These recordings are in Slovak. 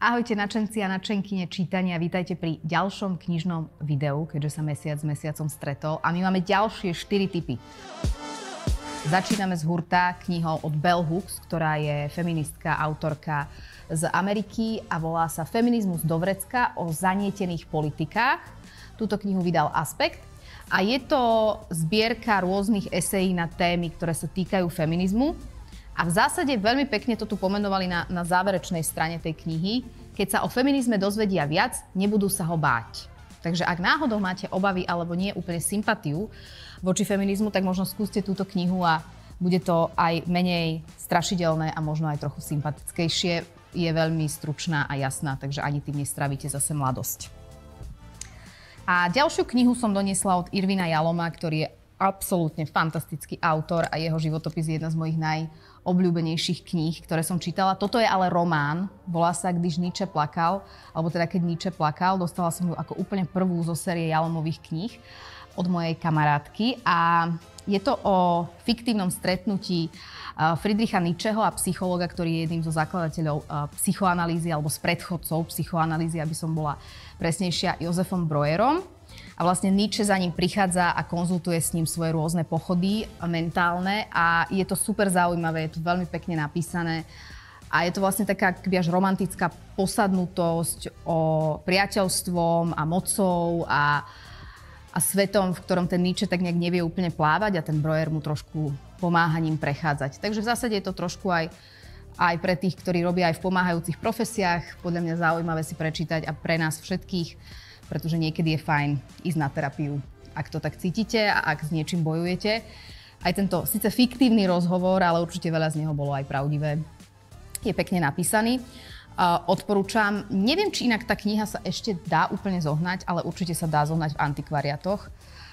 Ahojte načenci a načenkyne čítania, vítajte pri ďalšom knižnom videu, keďže sa mesiac s mesiacom stretol a my máme ďalšie 4 tipy. Začíname z hurta knihou od Bell Hooks, ktorá je feministka, autorka z Ameriky a volá sa Feminizmus do vrecka o zanietených politikách. Túto knihu vydal Aspekt a je to zbierka rôznych esejí na témy, ktoré sa týkajú feminizmu. A v zásade veľmi pekne to tu pomenovali na záverečnej strane tej knihy. Keď sa o feminizme dozvedia viac, nebudú sa ho báť. Takže ak náhodou máte obavy alebo nie úplne sympatiu voči feminizmu, tak možno skúste túto knihu a bude to aj menej strašidelné a možno aj trochu sympatickejšie. Je veľmi stručná a jasná, takže ani tým nestravíte zase mladosť. A ďalšiu knihu som doniesla od Irvina Jaloma, ktorý je absolútne fantastický autor a jeho životopis je jedna z mojich najobľúbenejších kníh, ktoré som čítala. Toto je ale román, volá sa Když Nietzsche plakal, alebo teda Keď Nietzsche plakal. Dostala som ju ako úplne prvú zo série Jalomových kníh od mojej kamarátky a je to o fiktívnom stretnutí Friedricha Nietzscheho a psychológa, ktorý je jedným zo zakladateľov psychoanalýzy alebo z predchodcov psychoanalýzy, aby som bola presnejšia, Josefom Breuerom. A vlastne Nietzsche za ním prichádza a konzultuje s ním svoje rôzne pochody mentálne a je to super zaujímavé, je to veľmi pekne napísané a je to vlastne taká až romantická posadnutosť o priateľstvom a mocou a svetom, v ktorom ten Nietzsche tak nejak nevie úplne plávať a ten Breuer mu trošku pomáha ním prechádzať. Takže v zásade je to trošku aj pre tých, ktorí robia aj v pomáhajúcich profesiách, podľa mňa zaujímavé si prečítať a pre nás všetkých, pretože niekedy je fajn ísť na terapiu, ak to tak cítite a ak s niečím bojujete. Aj tento síce fiktívny rozhovor, ale určite veľa z neho bolo aj pravdivé. Je pekne napísaný. Odporúčam. Neviem, či inak tá kniha sa ešte dá úplne zohnať, ale určite sa dá zohnať v antikvariatoch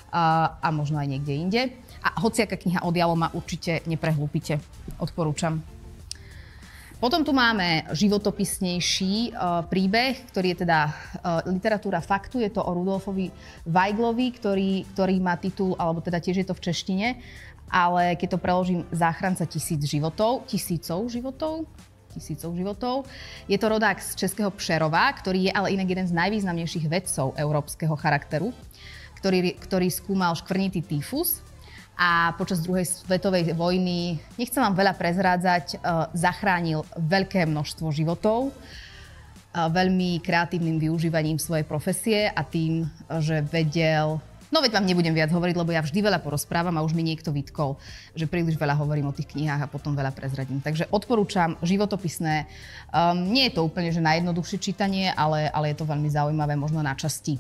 a možno aj niekde inde. A hociaká kniha od Jaloma určite neprehlúpite. Odporúčam. Potom tu máme životopisnejší príbeh, ktorý je teda literatúra faktu. Je to o Rudolfovi Weiglovi, ktorý má titul, alebo teda tiež je to v češtine, ale keď to preložím, záchranca tisícov životov. Je to rodák z českého Přerova, ktorý je ale inak jeden z najvýznamnejších vedcov európskeho charakteru, ktorý skúmal škvrnitý tyfus. A počas druhej svetovej vojny, nechcem vám veľa prezrádzať, zachránil veľké množstvo životov veľmi kreatívnym využívaním svojej profesie a tým, že vedel... No veď vám nebudem viac hovoriť, lebo ja vždy veľa porozprávam a už mi niekto vytkol, že príliš veľa hovorím o tých knihách a potom veľa prezradím. Takže odporúčam životopisné. Nie je to úplne že najjednoduchšie čítanie, ale je to veľmi zaujímavé, možno na časti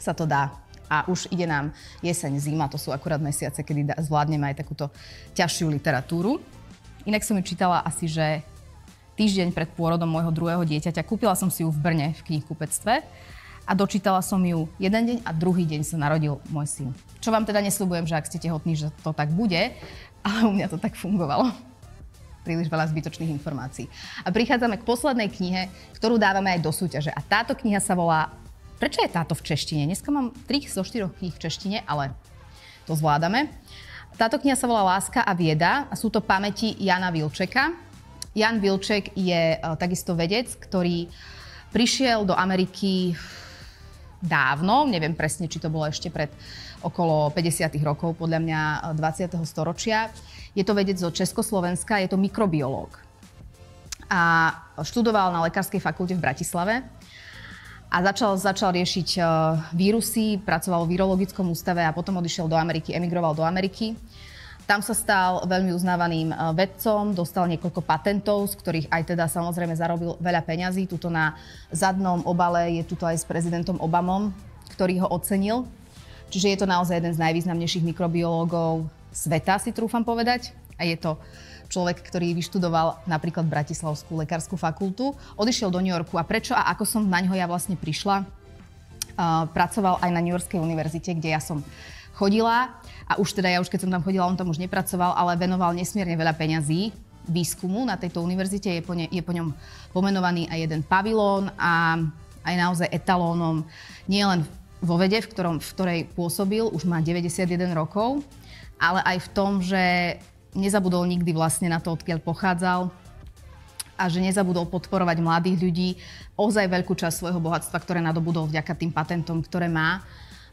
sa to dá. A už ide nám jeseň, zima, to sú akurát mesiace, kedy zvládneme aj takúto ťažšiu literatúru. Inak som ju čítala asi, že týždeň pred pôrodom môjho druhého dieťaťa. Kúpila som si ju v Brne v knihkupectve a dočítala som ju jeden deň a druhý deň sa narodil môj syn. Čo vám teda nesľubujem, že ak ste tehotní, že to tak bude, ale u mňa to tak fungovalo. Príliš veľa zbytočných informácií. A prichádzame k poslednej knihe, ktorú dávame aj do súťaže. A táto kniha sa volá Prečo je táto v češtine? Dneska mám 3 zo 4 kníh v češtine, ale to zvládame. Táto kniha sa volá Láska a vieda a sú to pamäti Jana Wilczeka. Jan Wilczek je takisto vedec, ktorý prišiel do Ameriky dávno, neviem presne, či to bolo ešte pred okolo 50 rokov, podľa mňa 20. storočia. Je to vedec zo Československa, je to mikrobiológ. A študoval na Lekárskej fakulte v Bratislave. A začal riešiť vírusy, pracoval v virologickom ústave a potom odišiel do Ameriky, emigroval do Ameriky. Tam sa stal veľmi uznávaným vedcom, dostal niekoľko patentov, z ktorých aj teda samozrejme zarobil veľa peňazí. Tuto na zadnom obale je tuto aj s prezidentom Obamom, ktorý ho ocenil. Čiže je to naozaj jeden z najvýznamnejších mikrobiológov sveta, si trúfam povedať. A je to človek, ktorý vyštudoval napríklad Bratislavskú lekárskú fakultu, odišiel do New Yorku. A prečo a ako som na ňo ja vlastne prišla? Pracoval aj na New Yorkskej univerzite, kde ja som chodila. A už keď som tam chodila, on tam už nepracoval, ale venoval nesmierne veľa peňazí výskumu na tejto univerzite. Je po ňom pomenovaný aj jeden pavilón a aj naozaj etalónom nielen vo vede, v ktorej pôsobil, už má 91 rokov, ale aj v tom, že nezabudol nikdy vlastne na to, odkiaľ pochádzal. a že nezabudol podporovať mladých ľudí. Ozaj veľkú časť svojho bohatstva, ktoré nadobudol vďaka tým patentom, ktoré má,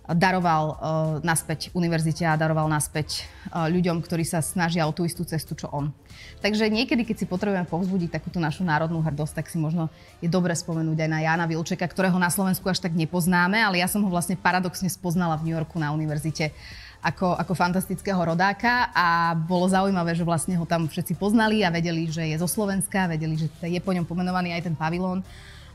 daroval naspäť univerzite a daroval naspäť ľuďom, ktorí sa snažia o tú istú cestu, čo on. Takže niekedy, keď si potrebujeme povzbudiť takúto našu národnú hrdosť, tak si možno je dobre spomenúť aj na Jána Vilčeka, ktorého na Slovensku až tak nepoznáme, ale ja som ho vlastne paradoxne spoznala v New Yorku na univerzite ako fantastického rodáka a bolo zaujímavé, že vlastne ho tam všetci poznali a vedeli, že je zo Slovenska, vedeli, že je po ňom pomenovaný aj ten pavilón.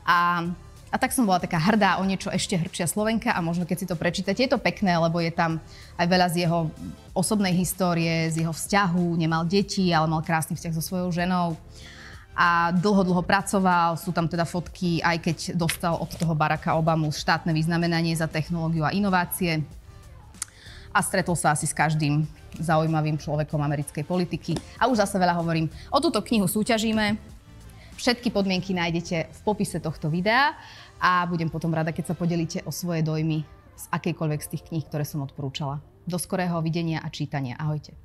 A tak som bola taká hrdá o niečo ešte hrdšia Slovenka a možno keď si to prečítate, je to pekné, lebo je tam aj veľa z jeho osobnej histórie, z jeho vzťahu, nemal deti, ale mal krásny vzťah so svojou ženou a dlho pracoval, sú tam teda fotky, aj keď dostal od toho Baracka Obamu štátne vyznamenanie za technológiu a inovácie a stretol sa asi s každým zaujímavým človekom americkej politiky. A už zase veľa hovorím, o túto knihu súťažíme. Všetky podmienky nájdete v popise tohto videa a budem potom rada, keď sa podelíte o svoje dojmy z akejkoľvek z tých kníh, ktoré som odporúčala. Do skorého videnia a čítania. Ahojte.